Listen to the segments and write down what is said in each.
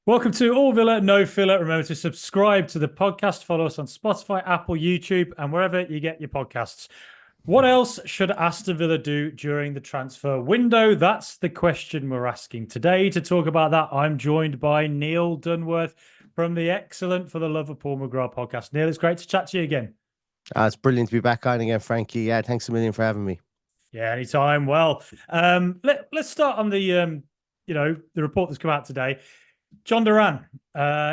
Welcome to All Villa, No Filler. Remember to subscribe to the podcast, follow us on Spotify, Apple, YouTube, and wherever you get your podcasts. What else should Aston Villa do during the transfer window? That's the question we're asking today. To talk about that, I'm joined by Neil Dunworth from the excellent For the Love of Paul McGrath podcast. Neil, it's great to chat to you again. It's brilliant to be back on again, Frankie. Yeah, thanks a million for having me. Yeah, anytime. Well, let's start on the report that's come out today. John Duran,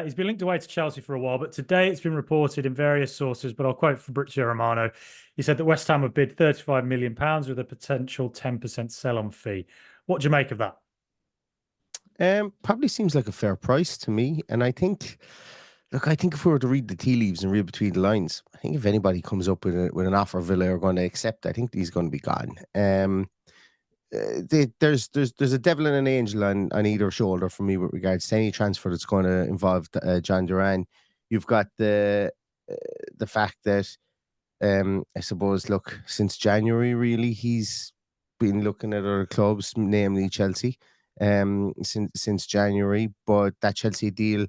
he's been linked away to Chelsea for a while, but today it's been reported in various sources, but I'll quote Fabrizio Romano. He said that West Ham have bid £35 million with a potential 10% sell-on fee. What do you make of that? Probably seems like a fair price to me. And I think if we were to read the tea leaves and read between the lines, I think if anybody comes up with an offer Villa are going to accept, I think he's going to be gone. There's a devil and an angel on either shoulder for me with regards to any transfer that's going to involve John Duran. You've got the fact that I suppose, look, since January, really, he's been looking at other clubs, namely Chelsea, since January. But that Chelsea deal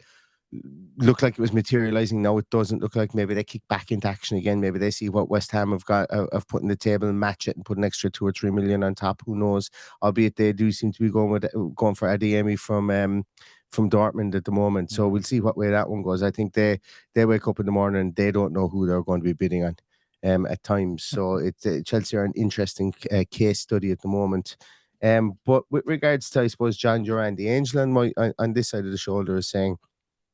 looked like it was materializing. Now it doesn't look like. Maybe they kick back into action again. Maybe they see what West Ham have put in the table and match it and put an extra 2 or 3 million on top. Who knows? Albeit they do seem to be going for Adeyemi from Dortmund at the moment. So we'll see what way that one goes. I think they wake up in the morning and they don't know who they're going to be bidding on. At times, so it's Chelsea are an interesting case study at the moment. But with regards to, I suppose, John Duran, the angel on this side of the shoulder is saying,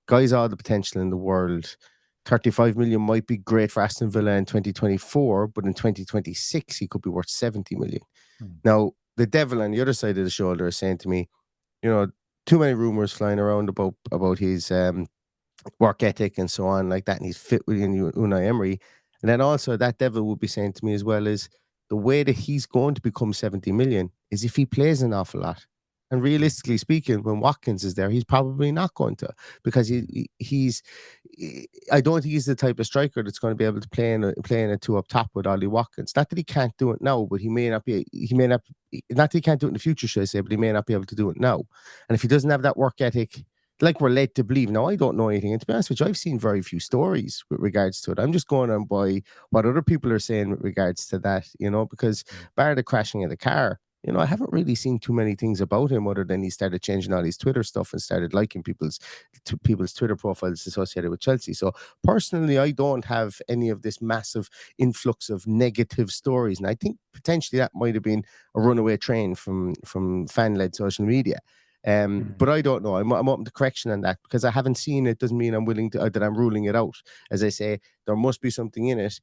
guys, all the potential in the world. 35 million might be great for Aston Villa in 2024, but in 2026 he could be worth 70 million. Now, the devil on the other side of the shoulder is saying to me, too many rumors flying around about his work ethic and so on like that, and he's fit with Unai Emery. And then also that devil would be saying to me as well is the way that he's going to become 70 million is if he plays an awful lot. And realistically speaking, when Watkins is there, he's probably not going to, because I don't think he's the type of striker that's going to be able to play in a two up top with Ollie Watkins. Not that he can't do it now, but not that he can't do it in the future, should I say, but he may not be able to do it now. And if he doesn't have that work ethic, like we're led to believe. Now, I don't know anything. And to be honest with you, I've seen very few stories with regards to it. I'm just going on by what other people are saying with regards to that, because bar the crashing of the car, I haven't really seen too many things about him other than he started changing all his Twitter stuff and started liking people's Twitter profiles associated with Chelsea. So personally, I don't have any of this massive influx of negative stories. And I think potentially that might have been a runaway train from fan-led social media. But I don't know. I'm open to correction on that because I haven't seen it. Doesn't mean I'm willing to that I'm ruling it out. As I say, there must be something in it.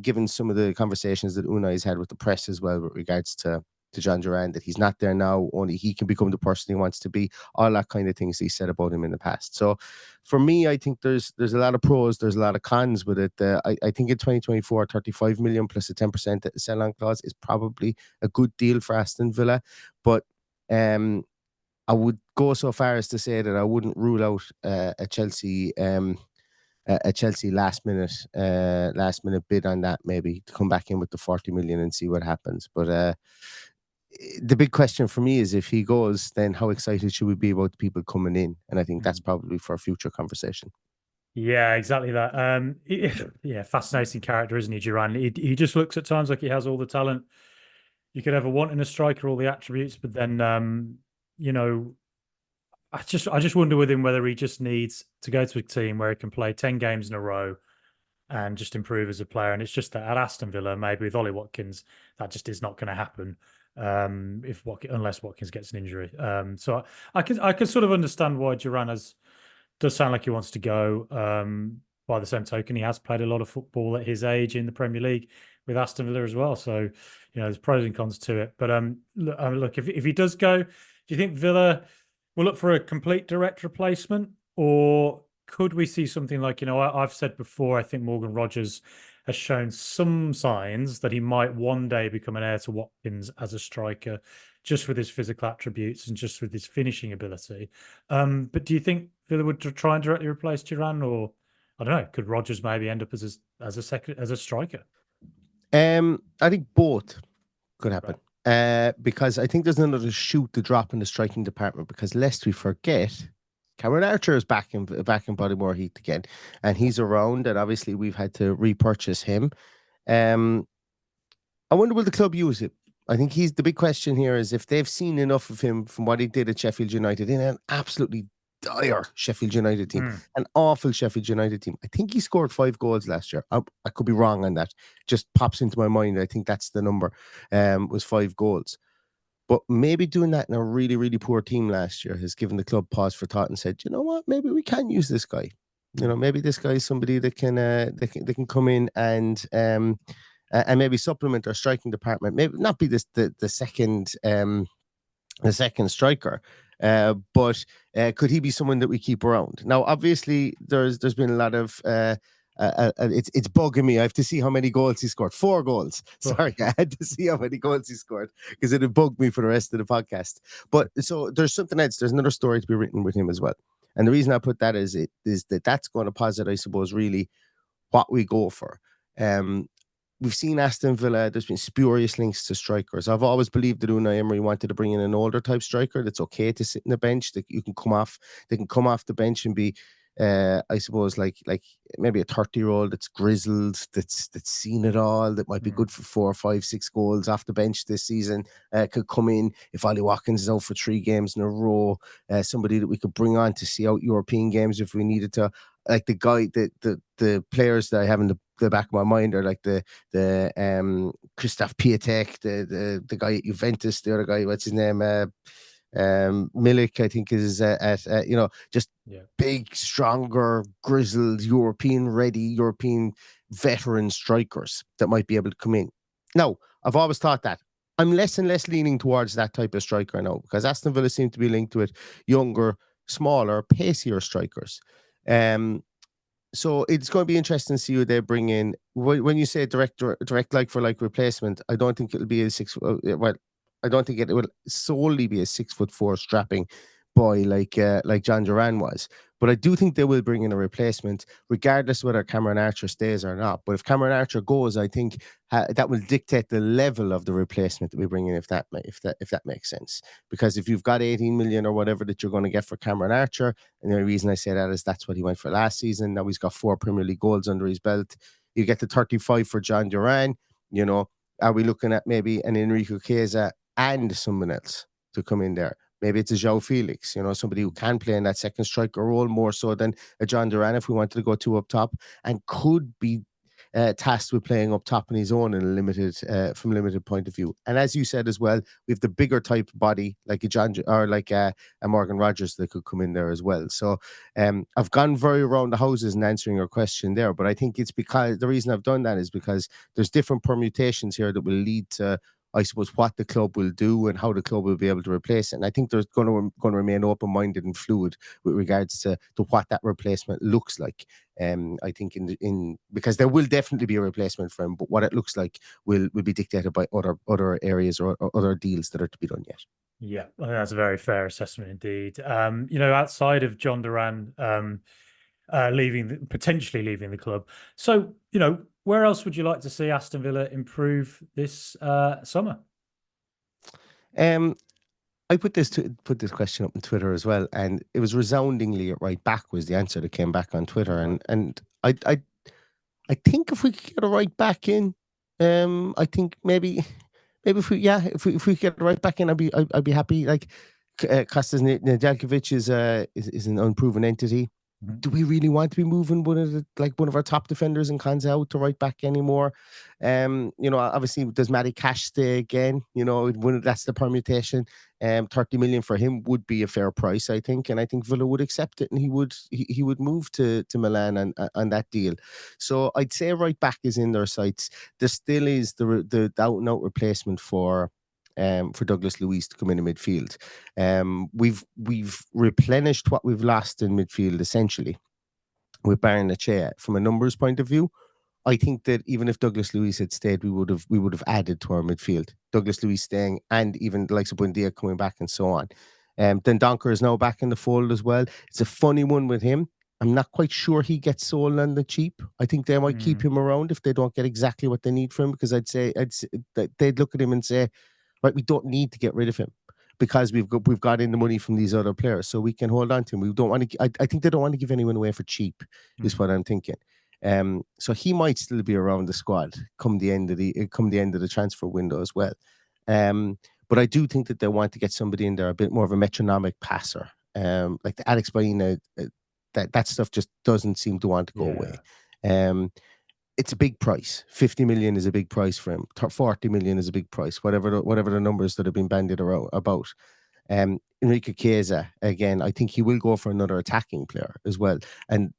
Given some of the conversations that Unai has had with the press as well with regards to John Duran, that he's not there now. Only he can become the person he wants to be. All that kind of things he said about him in the past. So, for me, I think there's a lot of pros, there's a lot of cons with it. I think in 2024, 35 million plus a 10% sell-on clause is probably a good deal for Aston Villa, but I would go so far as to say that I wouldn't rule out a Chelsea last minute bid on that, maybe to come back in with the 40 million and see what happens. But the big question for me is, if he goes, then how excited should we be about the people coming in? And I think that's probably for a future conversation. Yeah, exactly that. Yeah, fascinating character, isn't he, Duran? He just looks at times like he has all the talent you could ever want in a striker, all the attributes, but then I just wonder with him whether he just needs to go to a team where he can play 10 games in a row and just improve as a player. And it's just that at Aston Villa, maybe with Ollie Watkins, that just is not going to happen unless Watkins gets an injury. So I could sort of understand why Duran does sound like he wants to go. By the same token, he has played a lot of football at his age in the Premier League with Aston Villa as well. So, there's pros and cons to it. But look, if he does go, do you think Villa will look for a complete direct replacement, or could we see something like, I've said before, I think Morgan Rogers has shown some signs that he might one day become an heir to Watkins as a striker, just with his physical attributes and just with his finishing ability. But do you think Villa would try and directly replace Duran, or I don't know, could Rogers maybe end up as a striker? I think both could happen. Right. Because I think there's another shoot to drop in the striking department, because lest we forget, Cameron Archer is back in Bodymore Heath again, and he's around. And obviously, we've had to repurchase him. I wonder will the club use it? I think he's the big question here is if they've seen enough of him from what he did at Sheffield United in an absolutely dire Sheffield United team, an awful Sheffield United team. I think he scored 5 goals last year. I could be wrong on that. Just pops into my mind. I think that's the number. Was 5 goals. But maybe doing that in a really, really poor team last year has given the club pause for thought and said, you know what, maybe we can use this guy. You know, maybe this guy is somebody that can they can come in and maybe supplement our striking department. Maybe not be the second striker, but could he be someone that we keep around? Now, obviously, there's been a lot of it's bugging me. I have to see how many goals he scored. 4 goals. Sorry, I had to see how many goals he scored because it would bug me for the rest of the podcast. But so there's something else. There's another story to be written with him as well. And the reason I put that is that's going to posit, I suppose, really what we go for. We've seen Aston Villa. There's been spurious links to strikers. I've always believed that Unai Emery wanted to bring in an older type striker that's okay to sit in the bench. That you can come off. They can come off the bench and be, I suppose, like maybe a 30-year-old that's grizzled, that's seen it all. That might be good for 4, 5, 6 goals off the bench this season. Could come in if Ollie Watkins is out for 3 games in a row. Somebody that we could bring on to see out European games if we needed to. Like the guy, the players that I have in the back of my mind are like the Christoph Piatek, the guy at Juventus, the other guy, what's his name, Milik, I think is just big, stronger, grizzled, European veteran strikers that might be able to come in. Now, I've always thought that. I'm less and less leaning towards that type of striker now because Aston Villa seem to be linked to it, younger, smaller, pacier strikers. So it's going to be interesting to see who they bring in. When you say direct like for like replacement, I don't think it'll be a 6. Well, I don't think it will solely be a 6'4" strapping boy like John Duran was. But I do think they will bring in a replacement, regardless whether Cameron Archer stays or not. But if Cameron Archer goes, I think that will dictate the level of the replacement that we bring in, if that makes sense. Because if you've got 18 million or whatever that you're going to get for Cameron Archer, and the only reason I say that is that's what he went for last season. Now he's got 4 Premier League goals under his belt. You get the 35 for John Duran. You know, are we looking at maybe an Enrico Chiesa and someone else to come in there? Maybe it's a João Felix, somebody who can play in that second striker role more so than a John Duran if we wanted to go 2 up top, and could be tasked with playing up top on his own in from a limited point of view. And as you said as well, we have the bigger type body like a John or like a Morgan Rogers that could come in there as well. So I've gone very around the houses in answering your question there, but I think it's because the reason I've done that is because there's different permutations here that will lead to, I suppose, what the club will do and how the club will be able to replace it. And I think there's going to remain open-minded and fluid with regards to what that replacement looks like. I think because there will definitely be a replacement for him, but what it looks like will be dictated by other areas or other deals that are to be done yet. Yeah, I think that's a very fair assessment indeed. Outside of John Duran potentially leaving the club, so where else would you like to see Aston Villa improve this summer? I put this question up on Twitter as well, and it was resoundingly at right back was the answer that came back on Twitter, and I think if we could get a right back in, I think maybe if we get a right back in, I'd be happy. Like Kostas Nedeljkovic is an unproven entity. Do we really want to be moving one of our top defenders in Konsa out to right back anymore? Obviously, does Matty Cash stay again? That's the permutation. 30 million for him would be a fair price, I think, and I think Villa would accept it, and he would move to Milan on that deal. So I'd say right back is in their sights. There still is the out and out replacement for Douglas Luiz to come in midfield. We've replenished what we've lost in midfield essentially with Baron Echea. From a numbers point of view, I think that even if Douglas Luiz had stayed, we would have added to our midfield. Douglas Luiz staying, and even the likes of Buendia coming back, and so on. Then Donker is now back in the fold as well. It's a funny one with him. I'm not quite sure he gets sold on the cheap. I think they might keep him around if they don't get exactly what they need from him, because I'd say they'd look at him and say, right, we don't need to get rid of him. because we've got in the money from these other players, so we can hold on to him. We don't want to. I think they don't want to give anyone away for cheap, is what I'm thinking. So he might still be around the squad come the end of the transfer window as well. But I do think that they want to get somebody in there a bit more of a metronomic passer. Like the Alex Baina, that stuff just doesn't seem to want to go away. It's a big price. 50 million is a big price for him. 40 million is a big price. Whatever the numbers that have been bandied around about. Enrique Chiesa, again, I think he will go for another attacking player as well. And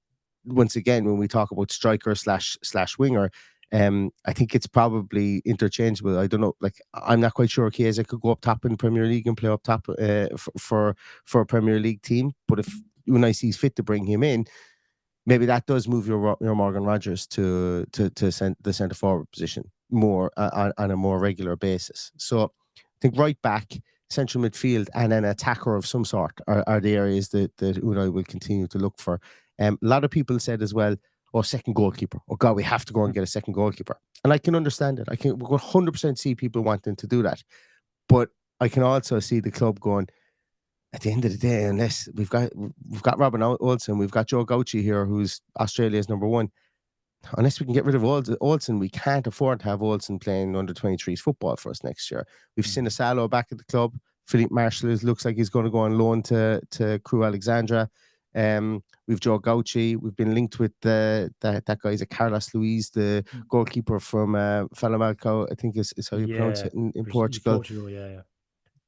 once again, when we talk about striker slash winger, I think it's probably interchangeable. I don't know. Like, I'm not quite sure Chiesa could go up top in Premier League and play up top for a Premier League team. But if Unai sees fit to bring him in, maybe that does move your Morgan Rogers to the centre forward position more on a more regular basis. So I think right back, central midfield, and an attacker of some sort are the areas that Unai will continue to look for. A lot of people said as well, "Oh, second goalkeeper. Oh God, we have to go and get a second goalkeeper." And I can understand it. I can 100% see people wanting to do that, but I can also see the club going, at the end of the day, unless we've got Robin Olsen, we've got Joe Gauchi here, who's Australia's number one. Unless we can get rid of Olsen, we can't afford to have Olsen playing under 23s football for us next year. We've seen Asalo back at the club. Philippe Marshall looks like he's going to go on loan to Crew Alexandra. We've Joe Gauchi. We've been linked with that guy. Is it Carlos Luiz, the goalkeeper from Falamalco, I think is how you pronounce it in Portugal. Portugal, yeah.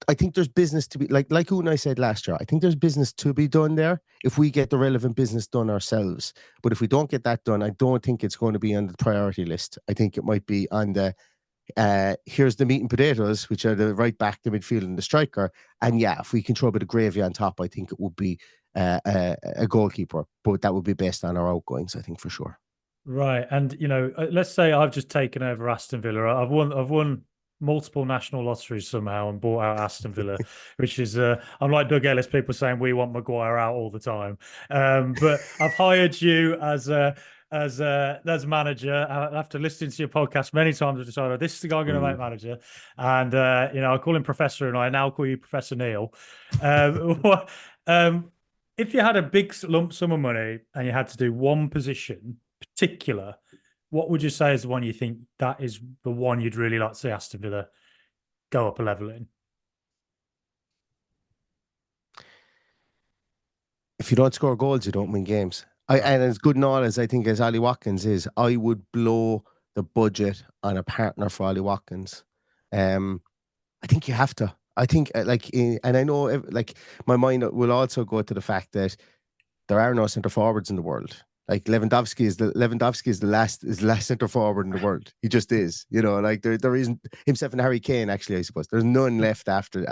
I think there's business to be, like Unai said last year, I think there's business to be done there if we get the relevant business done ourselves. But if we don't get that done, I don't think it's going to be on the priority list. I think it might be on the here's the meat and potatoes, which are the right back, the midfield, and the striker. And yeah, if we can throw a bit of gravy on top, I think it would be a goalkeeper. But that would be based on our outgoings, I think, for sure. Right. And, let's say I've just taken over Aston Villa. I've won multiple national lotteries somehow and bought out Aston Villa, which is I'm like Doug Ellis, people saying we want Maguire out all the time. But I've hired you as manager. After listening to your podcast many times, I've decided this is the guy I'm going to make manager. And I call him Professor, and I now call you Professor Neil. If you had a big lump sum of money and you had to do one position particular, what would you say is the one you think that is the one you'd really like to see Aston Villa go up a level in? If you don't score goals, you don't win games. And as good and all as I think as Ollie Watkins is, I would blow the budget on a partner for Ollie Watkins. I think you have to. I think and I know my mind will also go to the fact that there are no centre forwards in the world. Like Lewandowski is the last centre forward in the world. He just is. There isn't himself and Harry Kane, actually, I suppose. There's none left after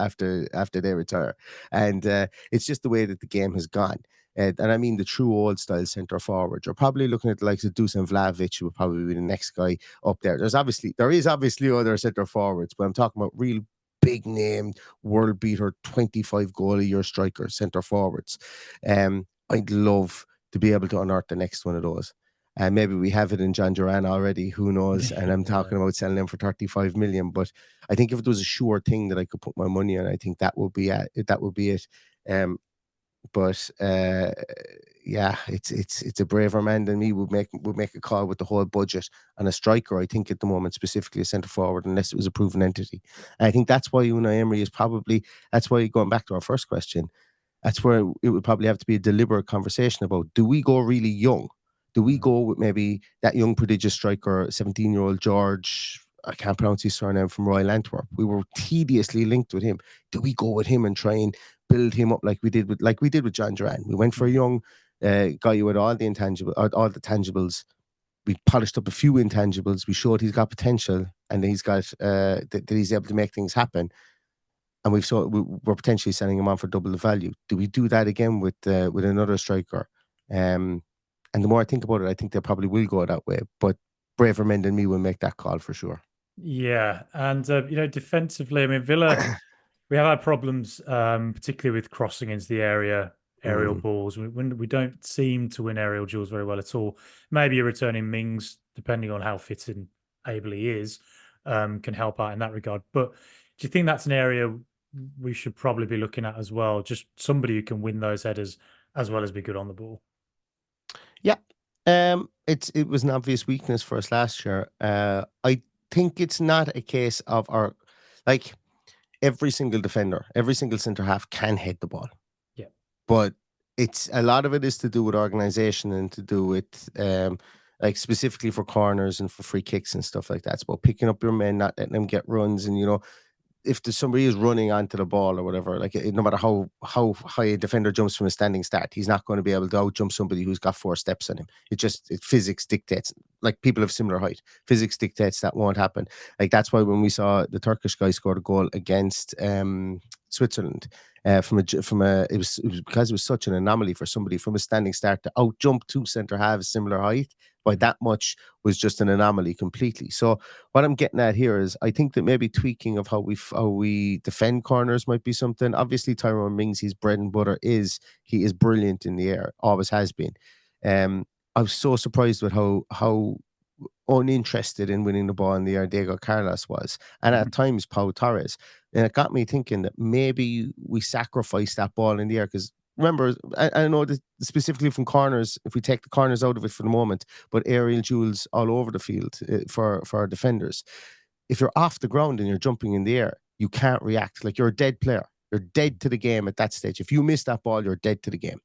they retire. And it's just the way that the game has gone. And I mean the true old style centre forward. You're probably looking at the likes of Dusan Vlahovic, who would probably be the next guy up there. There is obviously other centre forwards, but I'm talking about real big name, world beater, 25 goal a year striker, centre forwards. I'd love to be able to unearth the next one of those. And maybe we have it in John Duran already, who knows? And I'm talking about selling him for 35 million. But I think if it was a sure thing that I could put my money on, I think that would be it. Yeah, it's a braver man than me would make a call with the whole budget on a striker. I think at the moment, specifically a centre forward, unless it was a proven entity. And I think that's why Unai Emery that's why, going back to our first question, that's where it would probably have to be a deliberate conversation about, do we go really young? Do we go with maybe that young prodigious striker, 17-year-old George, I can't pronounce his surname, from Royal Antwerp? We were tediously linked with him. Do we go with him and try and build him up like we did with John Duran? We went for a young guy who had all the tangibles. We polished up a few intangibles. We showed he's got potential, and he's got that he's able to make things happen. And we're potentially selling him on for double the value. Do we do that again with another striker? And the more I think about it, I think they probably will go that way. But braver men than me will make that call for sure. Yeah, and defensively, I mean, Villa, we have had problems, particularly with crossing into the aerial balls. We don't seem to win aerial duels very well at all. Maybe a returning Mings, depending on how fit and able he is, can help out in that regard. But do you think that's an area we should probably be looking at as well. Just somebody who can win those headers as well as be good on the ball. Yeah. It was an obvious weakness for us last year. I think it's not a case of our like every single defender, every single centre half can head the ball. Yeah. But it's a lot of it is to do with organization and to do with like specifically for corners and for free kicks and stuff like that. It's about picking up your men, not letting them get runs, and if there's somebody is running onto the ball or whatever, like no matter how high a defender jumps from a standing start, he's not going to be able to out jump somebody who's got 4 steps on him. It physics dictates. Like people of similar height, physics dictates that won't happen. Like that's why when we saw the Turkish guy scored a goal against Switzerland, it was because it was such an anomaly for somebody from a standing start to out jump 2 centre halves similar height by that much was just an anomaly completely. So what I'm getting at here is I think that maybe tweaking of how we defend corners might be something. Obviously, Tyrone Mings, his bread and butter he is brilliant in the air, always has been. I was so surprised with how uninterested in winning the ball in the air Diego Carlos was, and at times Pau Torres. And it got me thinking that maybe we sacrifice that ball in the air because remember, I know that specifically from corners, if we take the corners out of it for the moment, but aerial duels all over the field for our defenders. If you're off the ground and you're jumping in the air, you can't react. Like you're a dead player. You're dead to the game at that stage. If you miss that ball, you're dead to the game,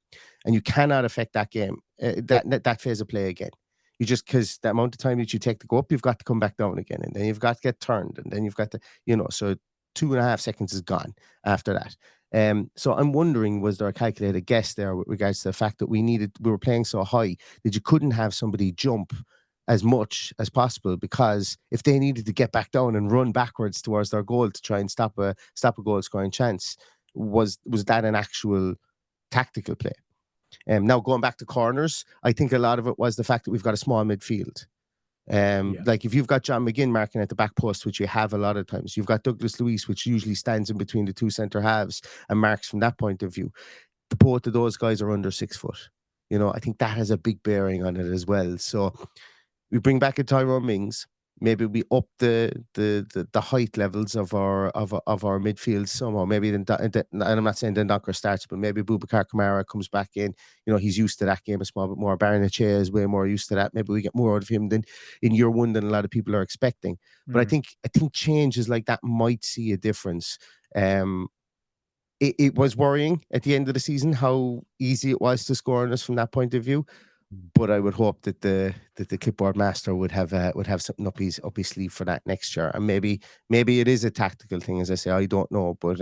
and you cannot affect that game, that phase of play again. You just because the amount of time that you take to go up, you've got to come back down again, and then you've got to get turned, and then you've got to, so 2.5 seconds is gone after that. So I'm wondering, was there a calculated guess there with regards to the fact that we were playing so high that you couldn't have somebody jump as much as possible because if they needed to get back down and run backwards towards their goal to try and stop a goal scoring chance, was that an actual tactical play? Now going back to corners, I think a lot of it was the fact that we've got a small midfield. Like if you've got John McGinn marking at the back post, which you have a lot of times, you've got Douglas Luiz, which usually stands in between the 2 centre halves and marks from that point of view. Both of those guys are under 6 foot. I think that has a big bearing on it as well. So we bring back a Tyrone Mings. Maybe we up the height levels of our midfield somehow. Maybe and I'm not saying Dendoncker starts, but maybe Boubacar Kamara comes back in. He's used to that game a small bit more. Barnechea is way more used to that. Maybe we get more out of him than in year one than a lot of people are expecting. But I think changes like that might see a difference. It was worrying at the end of the season how easy it was to score on us from that point of view. But I would hope that the clipboard master would have something up his sleeve for that next year, and maybe it is a tactical thing. As I say, I don't know, but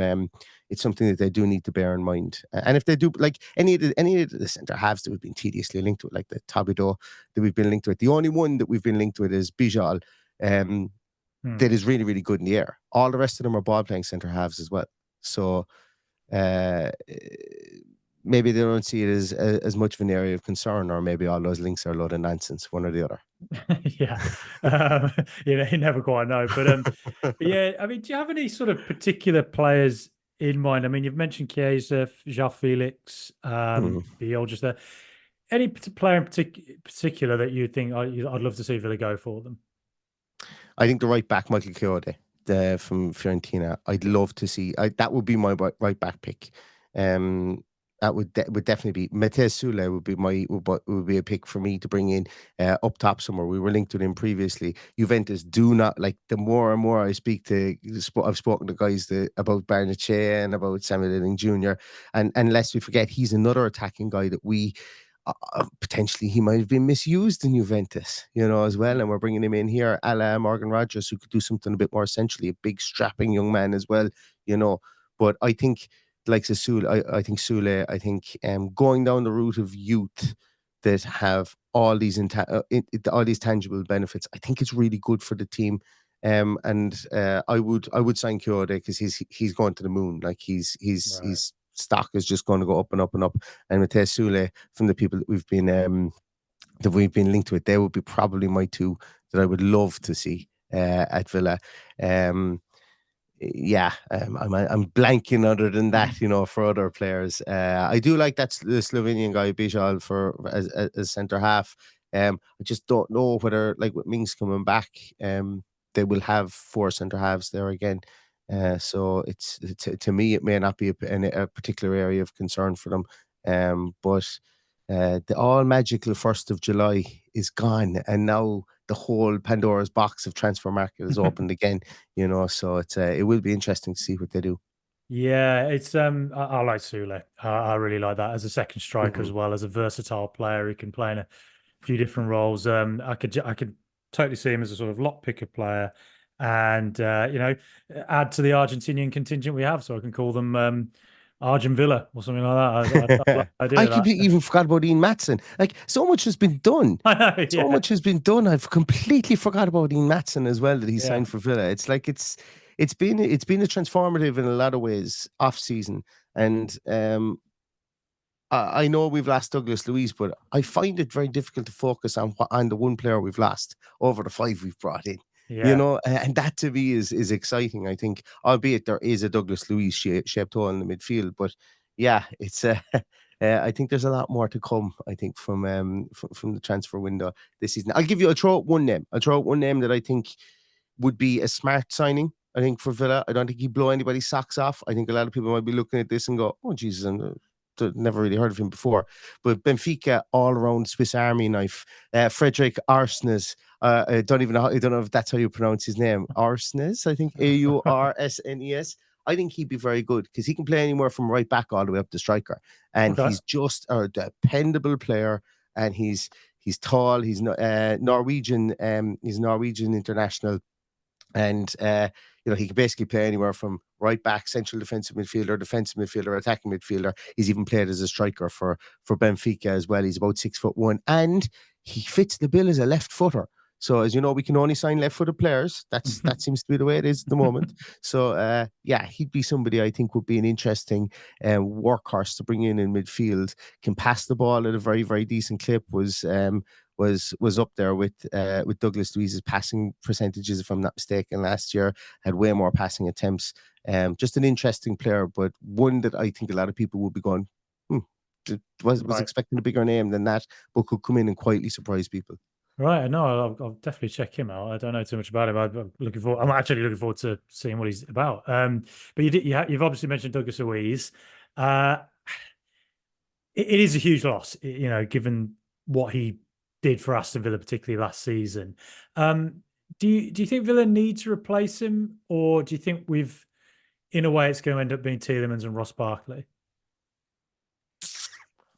it's something that they do need to bear in mind. And if they do, like any of the centre halves that we've been tediously linked to it, like the Tabido that we've been linked to it, the only one that we've been linked to it is Bijal, that is really really good in the air. All the rest of them are ball playing centre halves as well. So. Maybe they don't see it as much of an area of concern, or maybe all those links are a load of nonsense, one or the other. Yeah, you never quite know. But yeah, I mean, do you have any sort of particular players in mind? I mean, you've mentioned Chiesa, João Felix, Biel just there. Any player in particular that you think I'd love to see Villa go for them? I think the right back, Michael Chiodi, from Fiorentina. I'd love to see. That would be my right back pick. That would definitely be Matheus Sule would be a pick for me to bring in up top somewhere. We were linked with him previously. Juventus do not like. The more and more I speak to, I've spoken to guys about Barnechea and about Samuel Iling-Junior, and lest we forget, he's another attacking guy that we. Potentially he might have been misused in Juventus, as well. And we're bringing him in here, a la Morgan Rogers, who could do something a bit more essentially, a big strapping young man as well, But I think, like Sule, I think Sule, going down the route of youth that have all these tangible benefits, I think it's really good for the team. I would sign Chiodi because he's going to the moon. Like he's stock is just going to go up and up and up. And Matheus Sule, from the people that we've been linked with, they would be probably my two that I would love to see at Villa. I'm blanking other than that, for other players. I do like that the Slovenian guy Bijal as centre half. I just don't know whether, like with Mings coming back, they will have 4 centre halves there again. So it's to me, it may not be a particular area of concern for them. But the all magical 1st of July is gone, and now the whole Pandora's box of transfer market is opened again. So it will be interesting to see what they do. Yeah, it's I like Sule. I really like that as a second striker as Mhm. well, as a versatile player who can play in a few different roles. I could totally see him as a sort of lock picker player, and add to the Argentinian contingent we have, so I can call them Argent Villa or something like that. I like the idea I of that. completely even forgot about Ian Matson. Like, so much has been done. I know, So yeah, much has been done. I've completely forgot about Ian Matson as well, that he yeah. signed for Villa. It's like it's been a transformative in a lot of ways off season. And I know we've lost Douglas Luiz, but I find it very difficult to focus on the one player we've lost over the 5 we've brought in. Yeah, And that to me is exciting. I think, albeit there is a Douglas Luiz shaped hole in the midfield, but yeah, it's I think there's a lot more to come. I think from the transfer window this season. I'll throw out one name. I'll throw out one name that I think would be a smart signing. I think for Villa, I don't think he'd blow anybody's socks off. I think a lot of people might be looking at this and go, "Oh Jesus," and never really heard of him before. But Benfica, all around Swiss Army knife. Frederick Arsnes. I don't know if that's how you pronounce his name. Arsnes, I think Aursnes. I think he'd be very good because he can play anywhere from right back all the way up to striker, and okay, he's just a dependable player. And he's tall. He's Norwegian. He's Norwegian international, and he can basically play anywhere from right back, central defensive midfielder, attacking midfielder. He's even played as a striker for Benfica as well. He's about 6'1", and he fits the bill as a left footer. So as you know, we can only sign left-footed players. That seems to be the way it is at the moment. So yeah, he'd be somebody I think would be an interesting workhorse to bring in midfield. Can pass the ball at a very, very decent clip. Was up there with Douglas Luiz's passing percentages, if I'm not mistaken, last year. Had way more passing attempts. Just an interesting player, but one that I think a lot of people will be going, was right. expecting a bigger name than that, but could come in and quietly surprise people. Right, no, I'll definitely check him out. I don't know too much about him. I'm looking forward. I'm actually looking forward to seeing what he's about. But you've obviously mentioned Douglas Luiz. Uh, it is a huge loss, given what he did for Aston Villa, particularly last season. Do you think Villa need to replace him, or do you think in a way, it's going to end up being Tielemans and Ross Barkley?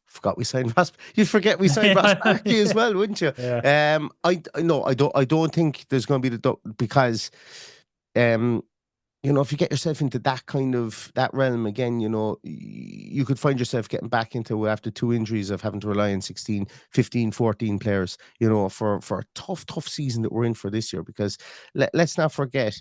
Forgot we signed Ross. You'd forget we signed Ross Yeah, Barkley as well, wouldn't you? yeah, No, I don't think there's going to be because um if you get yourself into that realm again, you could find yourself getting back into, after 2 injuries, of having to rely on 16, 15, 14 players, for a tough season that we're in for this year. Because let's not forget,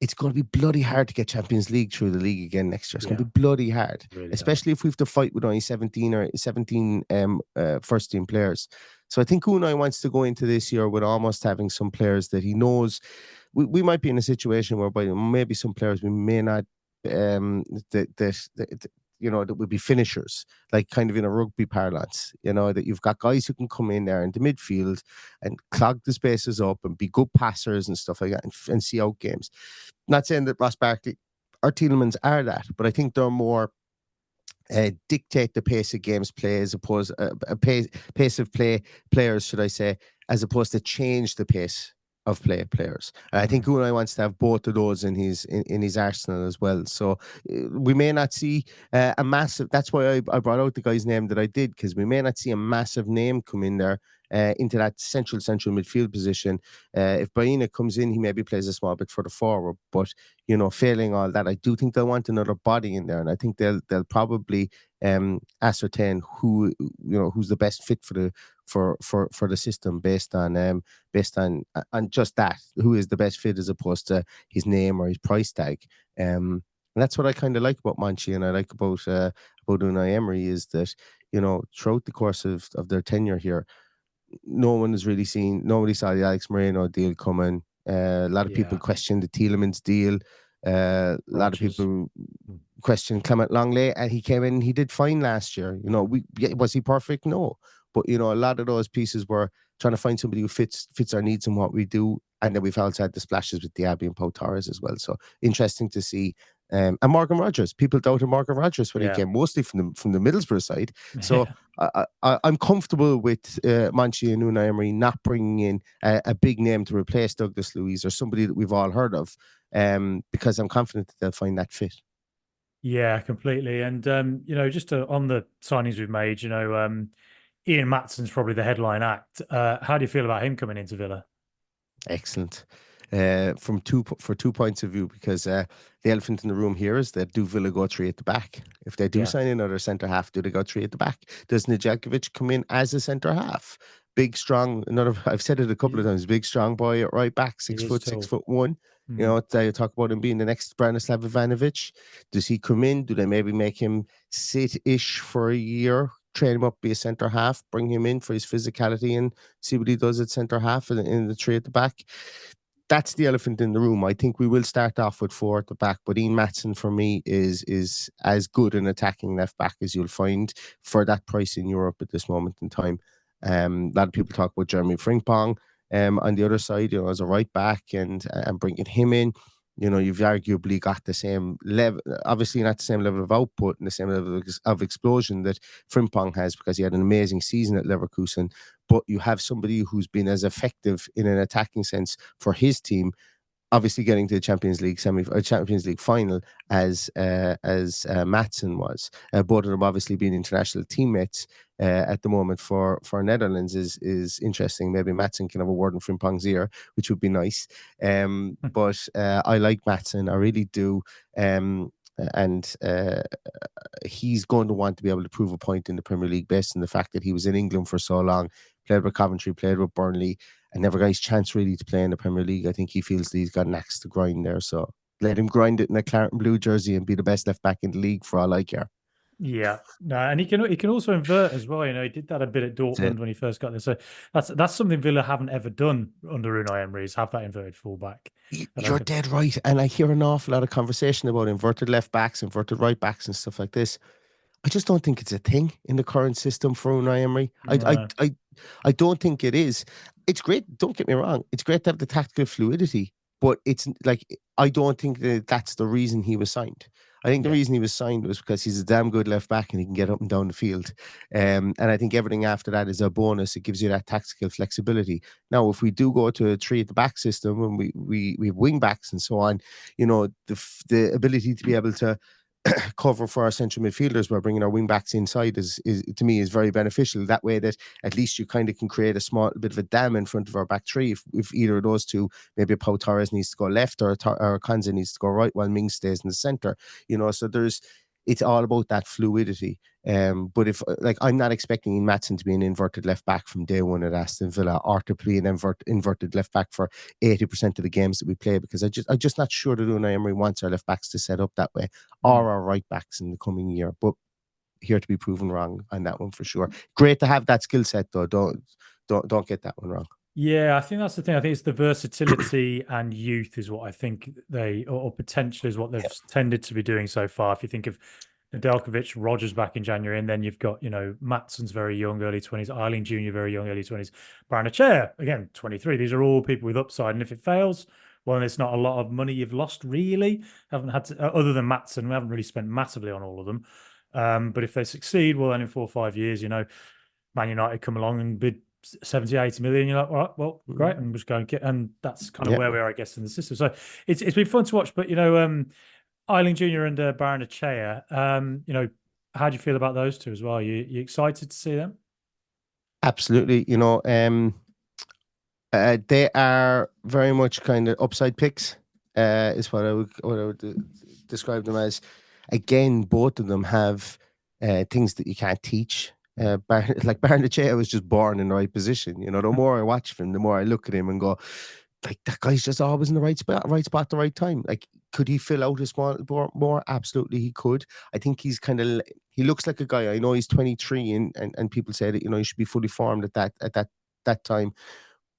it's going to be bloody hard to get Champions League through the league again next year. It's going yeah, to be bloody hard, really hard. especially if we have to fight with only 17 first team players. So I think Unai wants to go into this year with almost having some players that he knows. We might be in a situation whereby maybe some players we may not that would be finishers, like kind of in a rugby parlance, that you've got guys who can come in there in the midfield and clog the spaces up and be good passers and stuff like that, and see out games. Not saying that Ross Barkley or Tielemans are that, but I think they're more dictate the pace of games play, as opposed pace of play players, should I say, as opposed to change the pace of players. I think Mm. Unai wants to have both of those in his arsenal as well. So we may not see a massive. That's why I brought out the guy's name that I did, because we may not see a massive name come in there into that central midfield position. If Baina comes in, he maybe plays a small bit further forward, but failing all that, I do think they'll want another body in there, and I think they'll probably ascertain who's the best fit for the system, based on just that, who is the best fit, as opposed to his name or his price tag. And that's what I kind of like about Monchi, and I like about Unai Emery, is that throughout the course of their tenure here, nobody saw the Alex Moreno deal coming. A lot of people Yeah, questioned the Tielemans deal. A lot of Rogers. people questioned Clement Longley, and he came in. He did fine last year. Was he perfect? No, but a lot of those pieces were trying to find somebody who fits our needs and what we do. And then we've also had the splashes with Diaby and Pau Torres as well. So interesting to see. And Morgan Rogers, people doubted Morgan Rogers when he came, mostly from the Middlesbrough side. So I'm comfortable with Monchi and Unai Emery not bringing in a big name to replace Douglas Luiz or somebody that we've all heard of, because I'm confident that they'll find that fit. Yeah, completely. And just on the signings we've made, Ian Matson's probably the headline act. How do you feel about him coming into Villa? Excellent. For 2 points of view, because the elephant in the room here is that do Villa go three at the back? If they do sign another centre half, do they go three at the back? Does Nedeljkovic come in as a centre half? Big, strong. I've said it a couple of times. Big, strong boy at right back, 6 foot, 6'1". You know, they talk about him being the next Branislav Ivanovic. Does he come in? Do they maybe make him sit-ish for a year, train him up, be a centre half, bring him in for his physicality and see what he does at centre half in the three at the back? That's the elephant in the room. I think we will start off with 4 at the back, but Ian Maatsen for me is as good an attacking left back as you'll find for that price in Europe at this moment in time. A lot of people talk about Jeremy Frimpong on the other side, as a right back and bringing him in. You've arguably got the same level, obviously not the same level of output and the same level of explosion that Frimpong has, because he had an amazing season at Leverkusen. But you have somebody who's been as effective in an attacking sense for his team, obviously getting to the Champions League Champions League final as Maatsen was. Both of them obviously being international teammates at the moment for Netherlands is interesting. Maybe Maatsen can have a word in Frimpong's ear, which would be nice. But I like Maatsen, I really do. And he's going to want to be able to prove a point in the Premier League based on the fact that he was in England for so long, played with Coventry, played with Burnley, and never got his chance really to play in the Premier League. I think he feels that he's got an axe to grind there. So let him grind it in a Claret and Blue jersey and be the best left back in the league for all I care. Yeah, no, and he can also invert as well. He did that a bit at Dortmund when he first got there. So that's something Villa haven't ever done under Unai Emery, is have that inverted fullback. You're dead right, and I hear an awful lot of conversation about inverted left backs, inverted right backs, and stuff like this. I just don't think it's a thing in the current system for Unai Emery. I don't think it is. It's great. Don't get me wrong. It's great to have the tactical fluidity, but it's like, I don't think that that's the reason he was signed. I think the reason he was signed was because he's a damn good left back and he can get up and down the field. And I think everything after that is a bonus. It gives you that tactical flexibility. Now, if we do go to a three at the back system and we have wing backs and so on, the ability to be able to cover for our central midfielders by bringing our wing backs inside is to me is very beneficial. That way that at least you kind of can create a small bit of a dam in front of our back three if either of those two, maybe Pau Torres needs to go left or Konza needs to go right while Ming stays in the centre. So it's all about that fluidity. But if I'm not expecting Ian Maatsen to be an inverted left back from day one at Aston Villa, or to play an inverted left back for 80% of the games that we play, because I'm just not sure that Unai Emery wants our left backs to set up that way, or our right backs in the coming year. But here to be proven wrong on that one for sure. Great to have that skill set though. Don't get that one wrong. Yeah, I think that's the thing. I think it's the versatility and youth is what I think or potentially is what they've tended to be doing so far. If you think of Nedeljkovic, Rogers back in January, and then you've got, Matson's very young, early 20s, Iling-Junior, very young, early 20s, Barnechea, again, 23. These are all people with upside. And if it fails, well, then it's not a lot of money you've lost, really. Haven't had to, other than Maatsen, we haven't really spent massively on all of them. But if they succeed, well, then in 4 or 5 years, Man United come along and bid 70, 80 million. You're like, all right, well, great. And just go and get, and that's kind of where we are, I guess, in the system. So it's been fun to watch, but, Iling-Junior and Barnechea, how do you feel about those two as well? You excited to see them? Absolutely. They are very much kind of upside picks, is what I would describe them as. Again, both of them have things that you can't teach. Barnechea was just born in the right position. The more I watch him, the more I look at him and go, that guy's just always in the right spot, the right time. Could he fill out a small more? Absolutely, he could. I think he's he looks like a guy. I know he's 23, and people say that he should be fully formed at that time.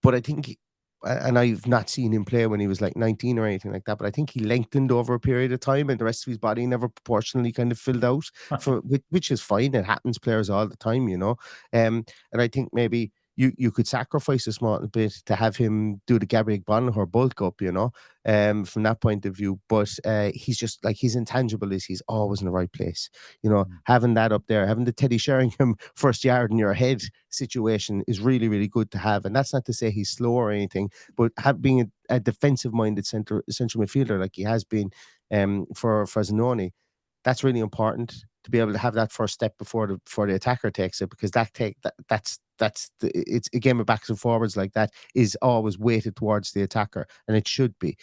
But I think, and I've not seen him play when he was 19 or anything like that, but I think he lengthened over a period of time and the rest of his body never proportionally kind of filled out, which is fine. It happens, players all the time, And I think maybe you could sacrifice a small bit to have him do the Gabriel Bonner bulk up, from that point of view. But he's just like, his intangible is he's always in the right place. Having that up there, having the Teddy Sheringham first yard in your head situation is really, really good to have. And that's not to say he's slow or anything, but being a defensive-minded central midfielder like he has been for Zanoni, that's really important to be able to have that first step before the attacker takes it, because it's a game of backs and forwards like that is always weighted towards the attacker, and it should be.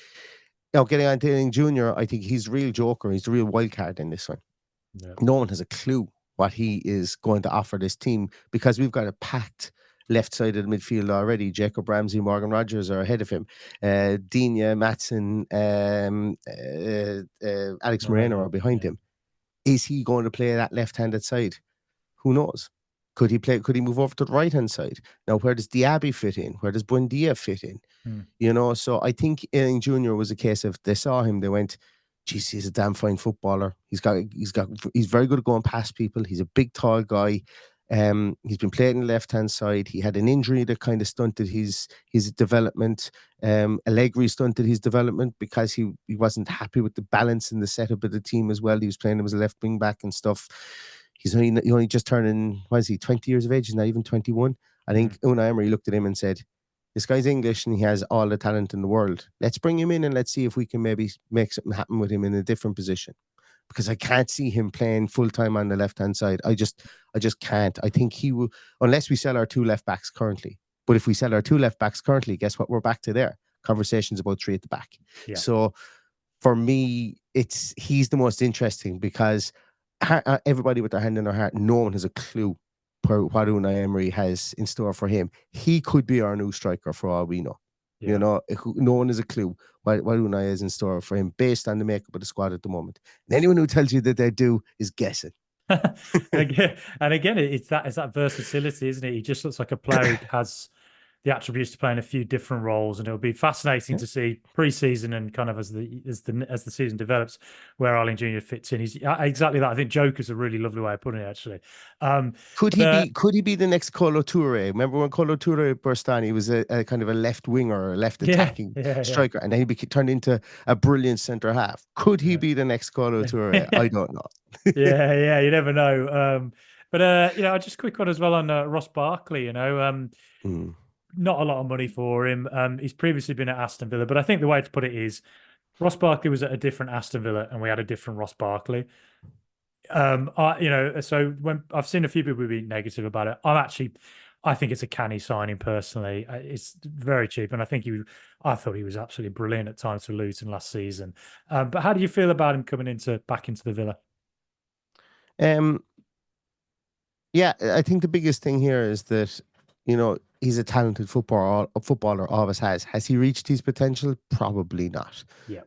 Now, getting on to Iling-Junior, I think he's the real joker. He's the real wild card in this one. Yeah. No one has a clue what he is going to offer this team, because we've got a packed left side of the midfield already. Jacob Ramsey, Morgan Rogers are ahead of him. Digne, Matson, Alex Moreno are behind him. Is he going to play that left-handed side? Who knows? Could he move over to the right-hand side? Now, where does Diaby fit in? Where does Buendia fit in? So I think Iling-Junior was a case of, they saw him, they went, geez, he's a damn fine footballer. He's very good at going past people. He's a big, tall guy. He's been playing the left-hand side. He had an injury that kind of stunted his development. Allegri stunted his development because he wasn't happy with the balance and the setup of the team as well. He was playing him as a left wing back and stuff. He's only just turning, 20 years of age? He's not even 21. I think Unai Emery looked at him and said, this guy's English and he has all the talent in the world. Let's bring him in and let's see if we can maybe make something happen with him in a different position. Because I can't see him playing full-time on the left-hand side. I just can't. I think he will, unless we sell our 2 left backs currently. But if we sell our 2 left backs currently, guess what? We're back to there. Conversations about 3 at the back. Yeah. So for me, he's the most interesting, because everybody with their hand in their heart, no one has a clue what Unai Emery has in store for him. He could be our new striker for all we know. Yeah. No one has a clue what Unai is in store for him based on the makeup of the squad at the moment. And anyone who tells you that they do is guessing. and again, it's that versatility, isn't it? He just looks like a player who has the attributes to play in a few different roles, and it'll be fascinating to see pre-season and kind of as the season develops where Iling-Junior fits in. He's exactly that. I think Joker's a really lovely way of putting it, actually. Could he be the next Kolo Touré? Remember when Kolo Touré burst on? He was a kind of a left winger, a left attacking striker, and then he turned into a brilliant centre half. Could he be the next Kolo Touré? I don't know. yeah, you never know. But just a quick one as well on Ross Barkley. Not a lot of money for him. He's previously been at Aston Villa, but I think the way to put it is Ross Barkley was at a different Aston Villa and we had a different Ross Barkley. So when I've seen a few people be negative about it, I think it's a canny signing personally. It's very cheap, and I thought he was absolutely brilliant at times for Luton last season. But how do you feel about him coming back into the Villa? Yeah, I think the biggest thing here is that, he's a talented footballer, always has. Has he reached his potential? Probably not. Yeah.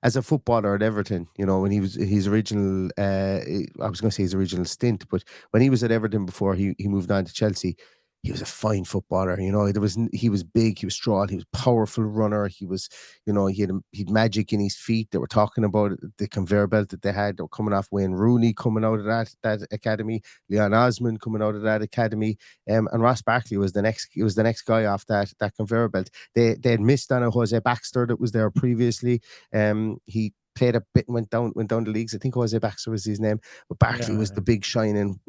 As a footballer at Everton, when he was his original, I was going to say his original stint, but when he was at Everton before he moved on to Chelsea, he was a fine footballer. He was big, he was strong, he was a powerful runner. He was, he had magic in his feet. They were talking about the conveyor belt that they had. They were coming off Wayne Rooney coming out of that academy, Leon Osman coming out of that academy, and Ross Barkley was the next guy off that conveyor belt. They had missed on a Jose Baxter that was there previously. He played a bit and went down the leagues. I think Jose Baxter was his name, but Barkley was the big shining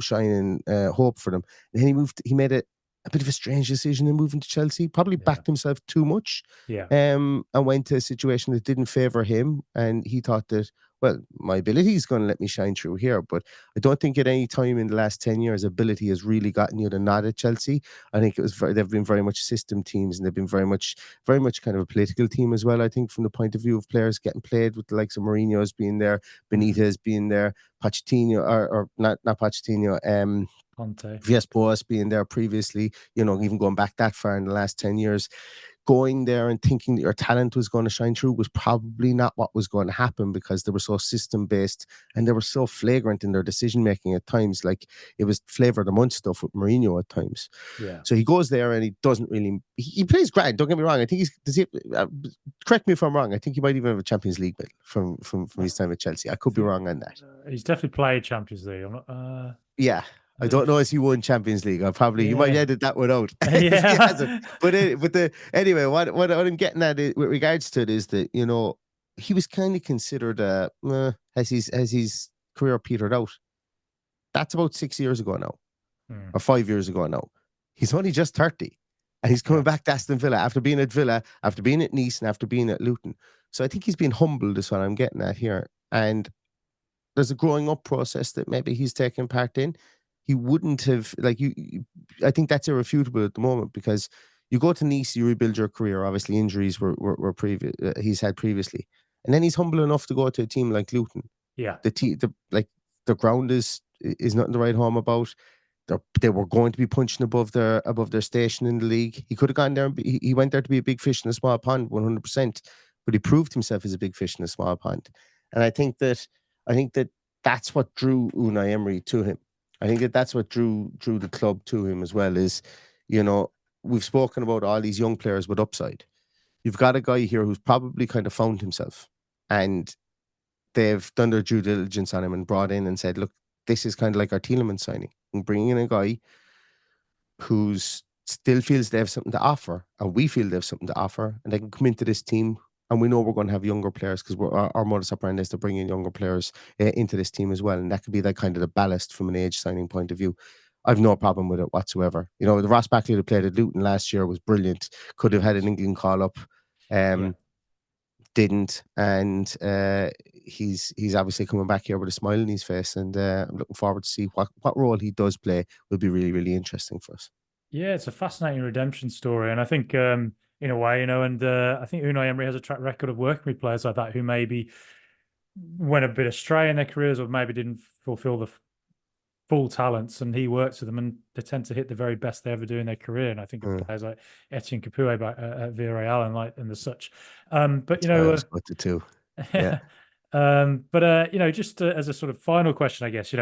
hope for them. And then he made a bit of a strange decision in moving to Chelsea. Probably backed himself too much. And went to a situation that didn't favour him. And he thought that, well, my ability is going to let me shine through here. But I don't think at any time in the last 10 years, ability has really gotten you the nod at Chelsea. I think they've been very much system teams, and they've been very much kind of a political team as well. I think from the point of view of players getting played, with the likes of Mourinho's being there, Benitez being there, Pochettino, or not Pochettino, Conte. Villas-Boas being there previously, even going back that far in the last 10 years. Going there and thinking that your talent was going to shine through was probably not what was going to happen, because they were so system-based and they were so flagrant in their decision-making at times. Like, it was flavour of the month stuff with Mourinho at times. Yeah. So he goes there and he doesn't really... He plays grand, don't get me wrong. I think correct me if I'm wrong, I think he might even have a Champions League medal from his time at Chelsea. I could be wrong on that. He's definitely played Champions League. Yeah. I don't know if he won Champions League. He might Yeah. edit that one out if he hasn't. Yeah. But anyway, what I'm getting at with regards to it is that he was kind of considered as his career petered out. That's about 6 years ago now, Hmm. or 5 years ago now. He's only just 30, and he's coming Yeah. back to Aston Villa after being at Villa, after being at Nice, and after being at Luton. So I think he's been humbled. Is what I'm getting at here, and there's a growing up process that maybe he's taking part in. He wouldn't have I think that's irrefutable at the moment, because you go to Nice, you rebuild your career. Obviously, injuries were previous. He's had previously, and then he's humble enough to go to a team like Luton. Yeah. The ground is nothing to write home about. They were going to be punching above their station in the league. He could have gone there. He went there to be a big fish in a small pond, 100%. But he proved himself as a big fish in a small pond, and I think that that's what drew Unai Emery to him. I think that that's what drew the club to him as well. Is we've spoken about all these young players with upside. You've got a guy here who's probably kind of found himself, and they've done their due diligence on him and brought in and said, look, this is kind of like our Tielemans signing, and bringing in a guy who's still feels they have something to offer, and we feel they have something to offer, and they can come into this team. And we know we're going to have younger players, because our modus operandi is to bring in younger players into this team as well. And that could be kind of the ballast from an age signing point of view. I've no problem with it whatsoever. The Ross Barkley that played at Luton last year was brilliant. Could have had an England call up. Yeah. Didn't. And he's obviously coming back here with a smile on his face. And I'm looking forward to see what role he does play. Will be really, really interesting for us. Yeah, it's a fascinating redemption story. And I think in a way, and I think Unai Emery has a track record of working with players like that who maybe went a bit astray in their careers, or maybe didn't fulfill the full talents, and he works with them, and they tend to hit the very best they ever do in their career. And I think of players like Etienne Capoue back at Villarreal and the such. But That's why I was about to too. Yeah. Just as a sort of final question, I guess,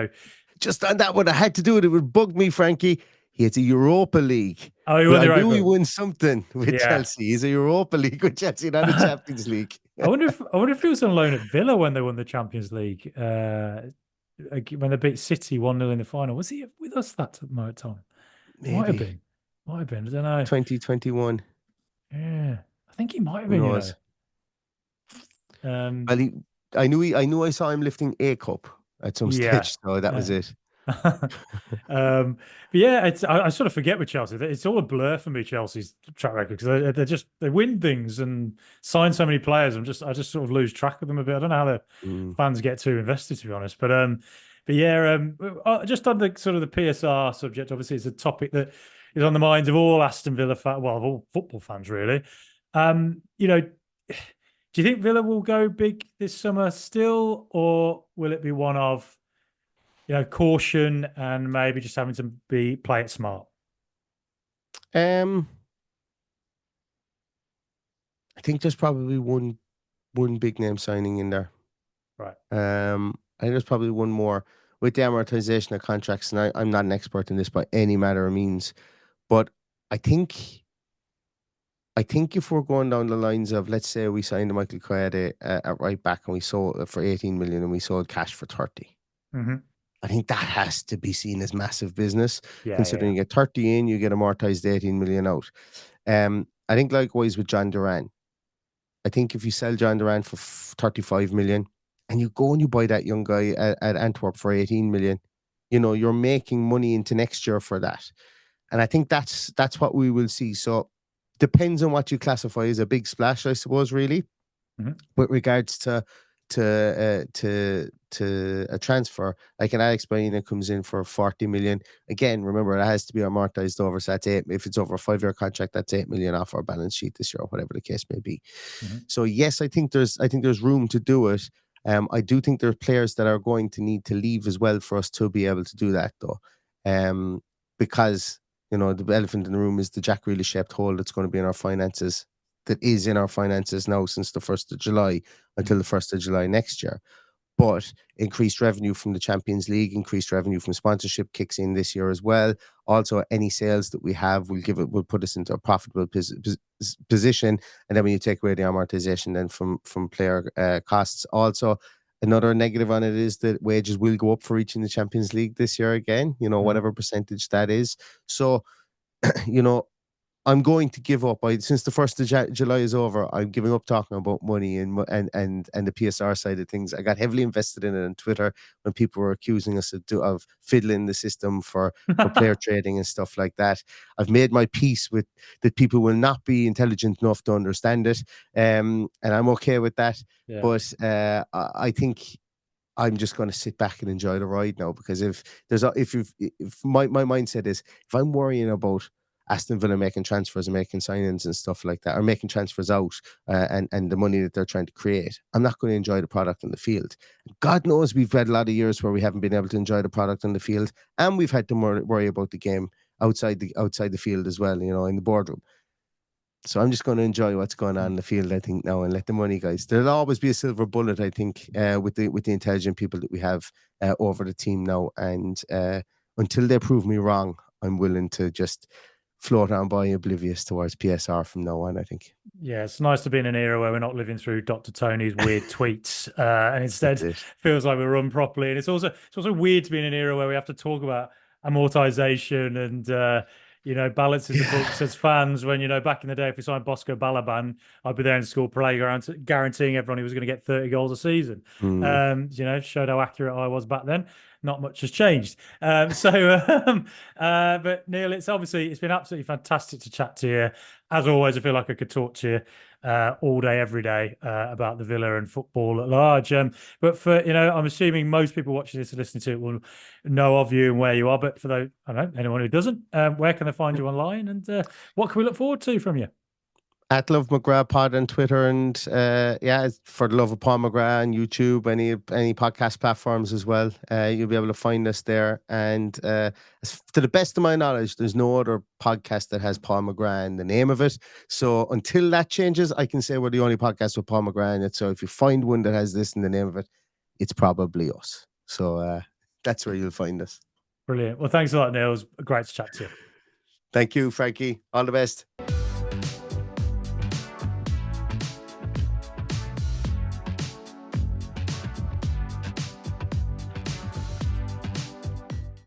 just on that one, I had to do it. It would bug me, Frankie. He had a Europa League. Oh, he won I knew he won something with Yeah. Chelsea. He's a Europa League with Chelsea, not a Champions League. I wonder if he was on loan at Villa when they won the Champions League. When they beat City 1-0 in the final. Was he with us that time? Maybe. Might have been. I don't know. 2021. Yeah. I think he might have Who been, knows? Well, I knew I saw him lifting a cup at some stage, so that was it. But yeah, I sort of forget with Chelsea. It's all a blur for me, Chelsea's track record, because they win things and sign so many players. I just sort of lose track of them a bit. I don't know how the fans get too invested, to be honest. But yeah, just on the sort of the PSR subject, obviously it's a topic that is on the minds of all Aston Villa fans, well, of all football fans, really. Do you think Villa will go big this summer still, or will it be one of caution and maybe just having to play it smart? I think there's probably one big name signing in there. Right. I think there's probably one more with the amortization of contracts, and I'm not an expert in this by any manner of means, but I think if we're going down the lines of, let's say we signed Michael Coyote at right back and we sold it for 18 million and we sold cash for 30. Mm-hmm. I think that has to be seen as massive business, Yeah. considering you get 30 in, you get amortized 18 million out. I think likewise with John Duran. I think if you sell John Duran for 35 million and you go and you buy that young guy at Antwerp for 18 million, you're making money into next year for that. And I think that's what we will see. So depends on what you classify as a big splash, I suppose, really, with regards to a transfer. Like an Alex Baena comes in for 40 million. Again, remember, it has to be amortized over. So that's if it's over a 5-year contract, that's 8 million off our balance sheet this year, or whatever the case may be. So yes, I think there's room to do it. I do think there are players that are going to need to leave as well for us to be able to do that, though. Because the elephant in the room is the Jack Grealish shaped hole that's going to be in our finances. That is in our finances now since the 1st of July until the 1st of July next year. But increased revenue from the Champions League, increased revenue from sponsorship kicks in this year as well. Also, any sales that we have will put us into a profitable position. And then when you take away the amortization then from player costs, also Another negative on it is that wages will go up for reaching the Champions League this year again, whatever percentage that is. So, you know, I'm going to give up. Since the 1st of July is over, I'm giving up talking about money and the PSR side of things. I got heavily invested in it on Twitter when people were accusing us of fiddling the system for player trading and stuff like that. I've made my peace with that people will not be intelligent enough to understand it, and I'm okay with that. Yeah. But I think I'm just going to sit back and enjoy the ride now, because if my mindset is, if I'm worrying about Aston Villa making transfers and making signings and stuff like that, or making transfers out, and the money that they're trying to create, I'm not going to enjoy the product on the field. God knows we've had a lot of years where we haven't been able to enjoy the product on the field, and we've had to worry about the game outside the field as well, in the boardroom. So I'm just going to enjoy what's going on in the field, I think, now, and let the money, guys. There'll always be a silver bullet, I think, with the intelligent people that we have over the team now. And until they prove me wrong, I'm willing to just float on by, oblivious towards PSR from now on, I think. Yeah, it's nice to be in an era where we're not living through Dr. Tony's weird tweets, and instead feels like we're run properly. And it's also weird to be in an era where we have to talk about amortization and balances the books as fans. When back in the day, if we signed Bosco Balaban, I'd be there in school playground guaranteeing everyone he was going to get 30 goals a season. Showed how accurate I was back then. Not much has changed. But Neil, it's been absolutely fantastic to chat to you. As always, I feel like I could talk to you all day, every day about the Villa and football at large. But for I'm assuming most people watching this and listening to it will know of you and where you are. But for those, I don't know, anyone who doesn't, where can they find you online, and what can we look forward to from you? At Love McGrath Pod on Twitter, and for the love of Paul McGrath on YouTube, any podcast platforms as well. You'll be able to find us there. And to the best of my knowledge, there's no other podcast that has Paul McGrath in the name of it. So until that changes, I can say we're the only podcast with Paul McGrath in it. So if you find one that has this in the name of it, it's probably us. So that's where you'll find us. Brilliant. Well, thanks a lot, Neil. It was great to chat to you. Thank you, Frankie. All the best.